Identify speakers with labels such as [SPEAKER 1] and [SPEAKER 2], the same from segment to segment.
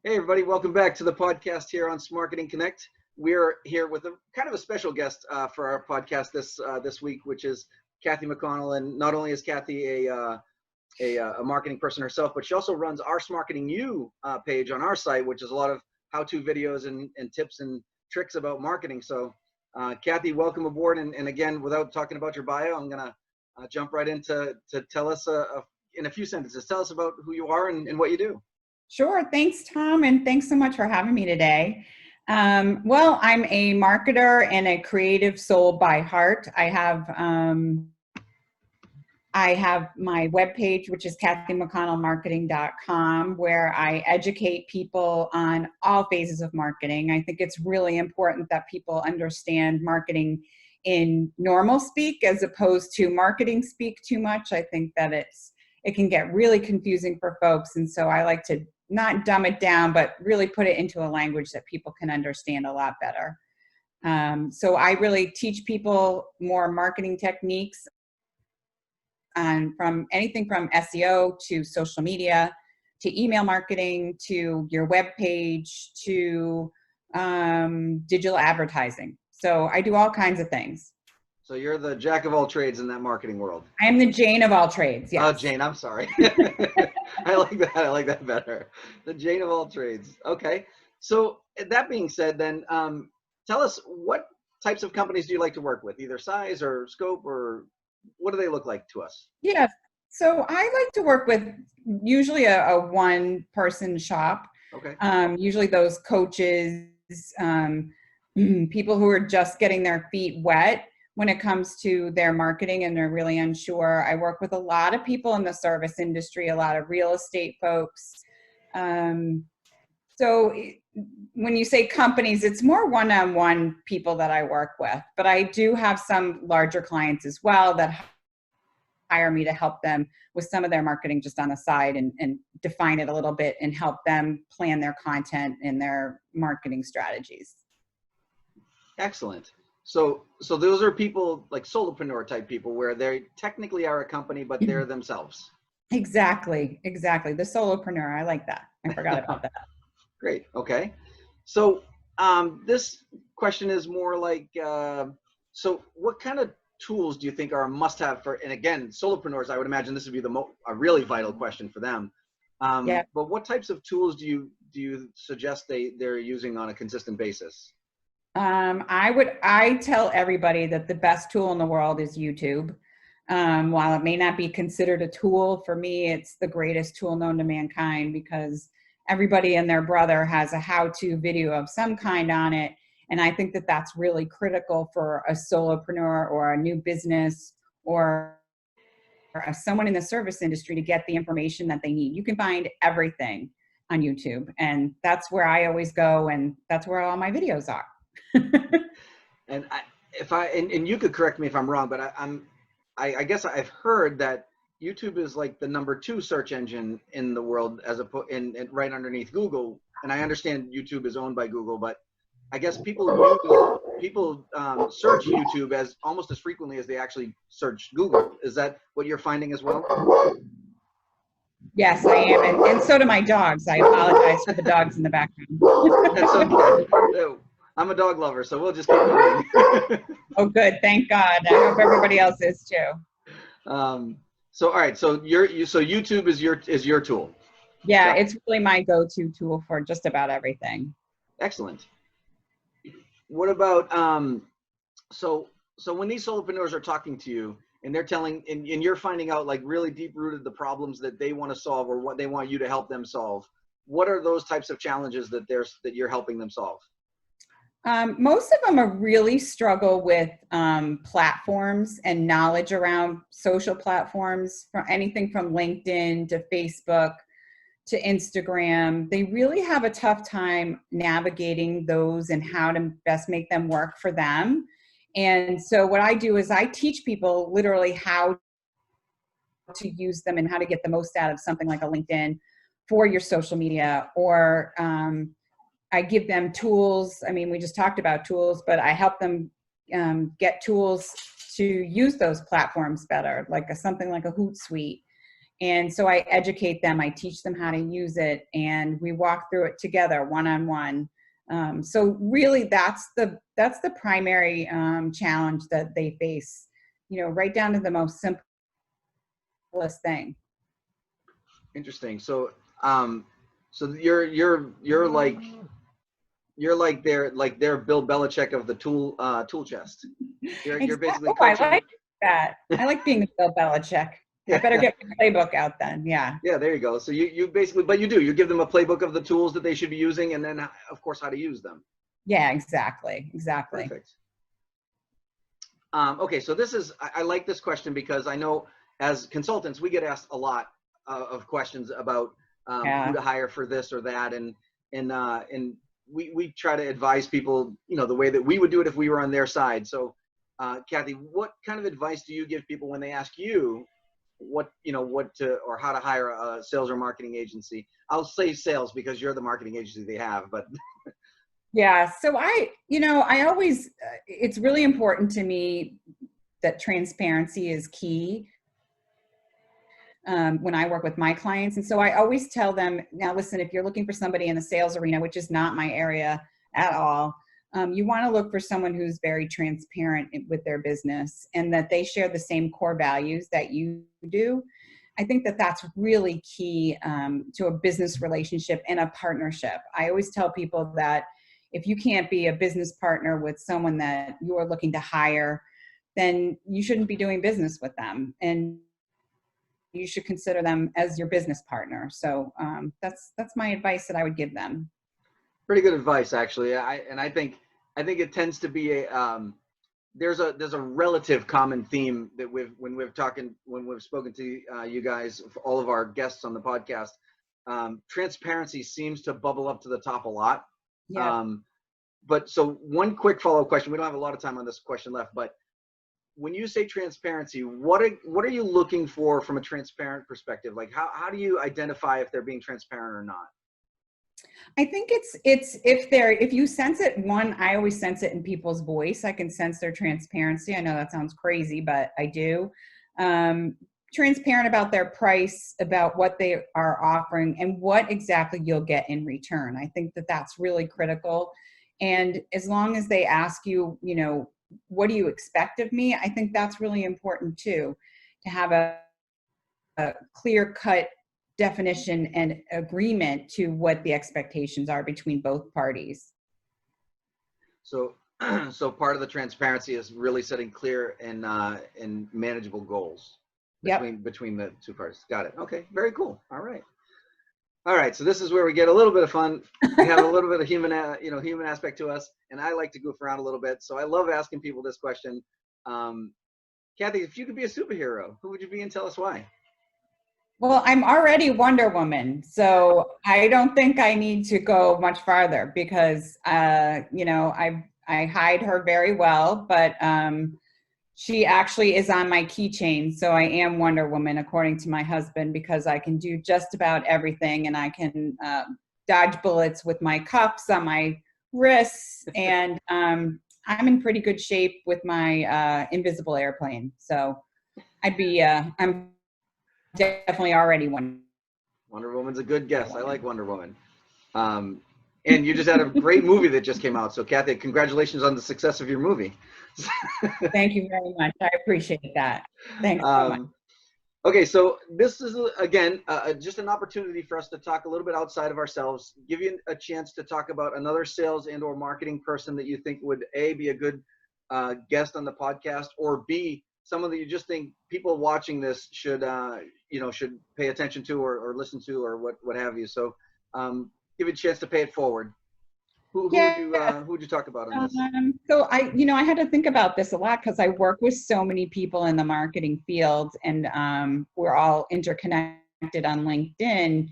[SPEAKER 1] Hey everybody, welcome back to the podcast here on Smarketing CONNECT. We're here with a kind of a special guest for our podcast this week, which is Kathy McConnell. And not only is Kathy a marketing person herself, but she also runs our Smarketing You page on our site, which is a lot of how-to videos and tips and tricks about marketing. So Kathy, welcome aboard. And again, without talking about your bio, I'm gonna jump right into tell us in a few sentences, tell us about who you are and what you do.
[SPEAKER 2] Sure. Thanks, Tom. And thanks so much for having me today. Well, I'm a marketer and a creative soul by heart. I have my webpage, which is kathymcconnellmarketing.com, where I educate people on all phases of marketing. I think it's really important that people understand marketing in normal speak as opposed to marketing speak too much. I think that it can get really confusing for folks. And so I like to not dumb it down, but really put it into a language that people can understand a lot better. So I really teach people more marketing techniques from anything from SEO to social media, to email marketing, to your web page, to digital advertising. So I do all kinds of things.
[SPEAKER 1] So you're the jack of all trades in that marketing world.
[SPEAKER 2] I am the Jane of all trades. Yes.
[SPEAKER 1] Oh, Jane, I'm sorry. I like that. I like that better. The Jane of all trades. Okay. So that being said, then tell us, what types of companies do you like to work with, either size or scope, or what do they look like to us?
[SPEAKER 2] Yes. So I like to work with usually a one-person shop.
[SPEAKER 1] Okay.
[SPEAKER 2] Usually those coaches, people who are just getting their feet wet when it comes to their marketing and they're really unsure. I work with a lot of people in the service industry, a lot of real estate folks. So when you say companies, it's more one-on-one people that I work with, but I do have some larger clients as well that hire me to help them with some of their marketing just on the side and define it a little bit and help them plan their content and their marketing strategies.
[SPEAKER 1] Excellent. So those are people like solopreneur type people where they technically are a company, but they're themselves.
[SPEAKER 2] Exactly. The solopreneur. I like that. I forgot about that.
[SPEAKER 1] Great. Okay. So this question is more like, so what kind of tools do you think are a must-have for, and again, solopreneurs, I would imagine this would be a really vital question for them.
[SPEAKER 2] Yeah.
[SPEAKER 1] But what types of tools do you suggest they're using on a consistent basis?
[SPEAKER 2] I tell everybody that the best tool in the world is YouTube. While it may not be considered a tool, for me, it's the greatest tool known to mankind because everybody and their brother has a how-to video of some kind on it. And I think that that's really critical for a solopreneur or a new business or someone in the service industry to get the information that they need. You can find everything on YouTube, and that's where I always go, and that's where all my videos are.
[SPEAKER 1] And and you could correct me if I'm wrong, but I guess I've heard that YouTube is like the #2 search engine in the world and right underneath Google. And I understand YouTube is owned by Google, but I guess people search YouTube as almost as frequently as they actually search Google. Is that what you're finding as well?
[SPEAKER 2] Yes, I am, and so do my dogs. I apologize for the dogs in the background.
[SPEAKER 1] That's okay. I'm a dog lover, so we'll just keep going.
[SPEAKER 2] Oh, good. Thank God. I hope everybody else is too.
[SPEAKER 1] So all right. So YouTube is your tool.
[SPEAKER 2] Yeah, it's really my go-to tool for just about everything.
[SPEAKER 1] Excellent. What about so when these solopreneurs are talking to you and they're telling and you're finding out like really deep-rooted the problems that they want to solve or what they want you to help them solve, what are those types of challenges that you're helping them solve?
[SPEAKER 2] Most of them are really struggle with platforms and knowledge around social platforms, from anything from LinkedIn to Facebook to Instagram. They really have a tough time navigating those and how to best make them work for them. And so what I do is I teach people literally how to use them and how to get the most out of something like a LinkedIn for your social media, or I give them tools. I mean, we just talked about tools, but I help them get tools to use those platforms better, like something like a Hootsuite And so I educate them, I teach them how to use it, and we walk through it together one-on-one. So really that's the primary challenge that they face, right down to the most simplest thing.
[SPEAKER 1] Interesting. So, so you're like their Bill Belichick of the tool chest. You're basically
[SPEAKER 2] I
[SPEAKER 1] coaching.
[SPEAKER 2] like that. I like being Bill Belichick.
[SPEAKER 1] Yeah.
[SPEAKER 2] I better get my playbook out then. Yeah.
[SPEAKER 1] Yeah, there you go. So you basically, but you give them a playbook of the tools that they should be using, and then of course how to use them.
[SPEAKER 2] Yeah, exactly.
[SPEAKER 1] Perfect. Okay, so I like this question because I know as consultants we get asked a lot of questions about who to hire for this or that, and we try to advise people, the way that we would do it if we were on their side. So, Kathy, what kind of advice do you give people when they ask you what to or how to hire a sales or marketing agency? I'll say sales because you're the marketing agency they have, but
[SPEAKER 2] yeah. So I always, it's really important to me that transparency is key when I work with my clients. And so I always tell them, now listen, if you're looking for somebody in the sales arena, which is not my area at all, you want to look for someone who's very transparent with their business and that they share the same core values that you do. I think that that's really key to a business relationship and a partnership. I always tell people that if you can't be a business partner with someone that you are looking to hire, then you shouldn't be doing business with them. And you should consider them as your business partner. So that's my advice that I would give them.
[SPEAKER 1] Pretty good advice, actually. I think it tends to be there's a relative common theme that when we've spoken to you guys, all of our guests on the podcast, transparency seems to bubble up to the top a lot.
[SPEAKER 2] Yeah.
[SPEAKER 1] But so one quick follow-up question. We don't have a lot of time on this question left, but when you say transparency, what are you looking for from a transparent perspective? Like how do you identify if they're being transparent or not?
[SPEAKER 2] I think it's if you sense it, I always sense it in people's voice. I can sense their transparency. I know that sounds crazy, but I do. Transparent about their price, about what they are offering, and what exactly you'll get in return. I think that that's really critical. And as long as they ask you, what do you expect of me? I think that's really important too, to have a clear-cut definition and agreement to what the expectations are between both parties.
[SPEAKER 1] So part of the transparency is really setting clear and manageable goals between the two parties. Got it. Okay, very cool. All right. So this is where we get a little bit of fun. We have a little bit of human aspect to us, and I like to goof around a little bit. So I love asking people this question. Kathy, if you could be a superhero, who would you be, and tell us why?
[SPEAKER 2] Well, I'm already Wonder Woman, so I don't think I need to go much farther because, I hide her very well, but she actually is on my keychain. So I am Wonder Woman, according to my husband, because I can do just about everything, and I can dodge bullets with my cuffs on my wrists, and I'm in pretty good shape with my invisible airplane. So I'm definitely already Wonder
[SPEAKER 1] Woman's a good guess. I like Wonder Woman. And you just had a great movie that just came out. So Kathy, congratulations on the success of your movie.
[SPEAKER 2] Thank you very much. I appreciate that. Thanks so much.
[SPEAKER 1] Okay, so this is, again, just an opportunity for us to talk a little bit outside of ourselves, give you a chance to talk about another sales and or marketing person that you think would, A, be a good guest on the podcast, or B, someone that you just think people watching this should pay attention to or listen to or what have you. So give you a chance to pay it forward. Who would you talk about on this?
[SPEAKER 2] So I had to think about this a lot because I work with so many people in the marketing field, and we're all interconnected on LinkedIn.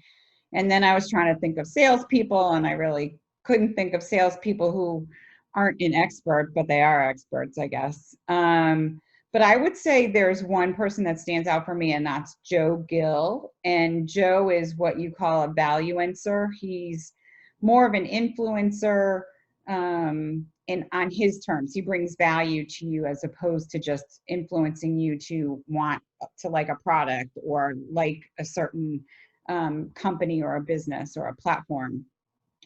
[SPEAKER 2] And then I was trying to think of salespeople, and I really couldn't think of salespeople who aren't an expert, but they are experts, I guess. But I would say there's one person that stands out for me, and that's Joe Gill. And Joe is what you call a valuencer. He's more of an influencer. on his terms. He brings value to you as opposed to just influencing you to want to like a product or like a certain company or a business or a platform.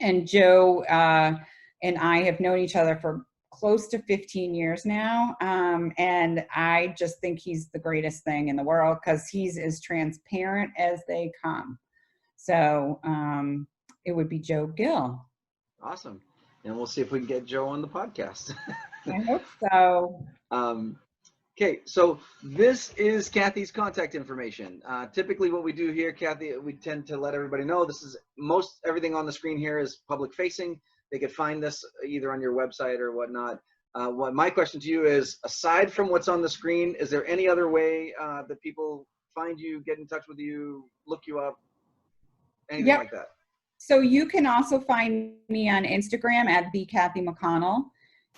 [SPEAKER 2] And Joe and I have known each other for close to 15 years now. And I just think he's the greatest thing in the world because he's as transparent as they come. So it would be Joe Gill.
[SPEAKER 1] Awesome. And we'll see if we can get Joe on the podcast.
[SPEAKER 2] I hope so.
[SPEAKER 1] Okay, so this is Kathy's contact information. Typically what we do here, Kathy, we tend to let everybody know this is everything on the screen here is public facing. They could find this either on your website or whatnot. What my question to you is, aside from what's on the screen, is there any other way that people find you, get in touch with you, look you up, anything like that?
[SPEAKER 2] So you can also find me on Instagram at the Kathy McConnell.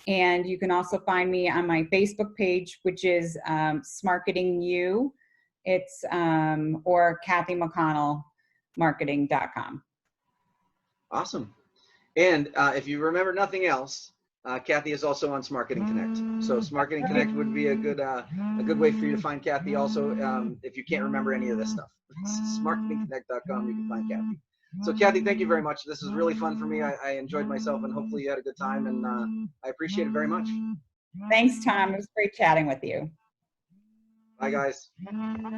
[SPEAKER 2] And you can also find me on my Facebook page, which is Smarketing U. It's or Kathy McConnell marketing.com.
[SPEAKER 1] Awesome. And if you remember nothing else, Kathy is also on Smarketing Connect. So Smarketing Connect would be a good way for you to find Kathy also if you can't remember any of this stuff. Smarketingconnect.com, you can find Kathy. So Kathy, thank you very much. This was really fun for me. I enjoyed myself, and hopefully you had a good time, and I appreciate it very much.
[SPEAKER 2] Thanks, Tom. It was great chatting with you.
[SPEAKER 1] Bye, guys.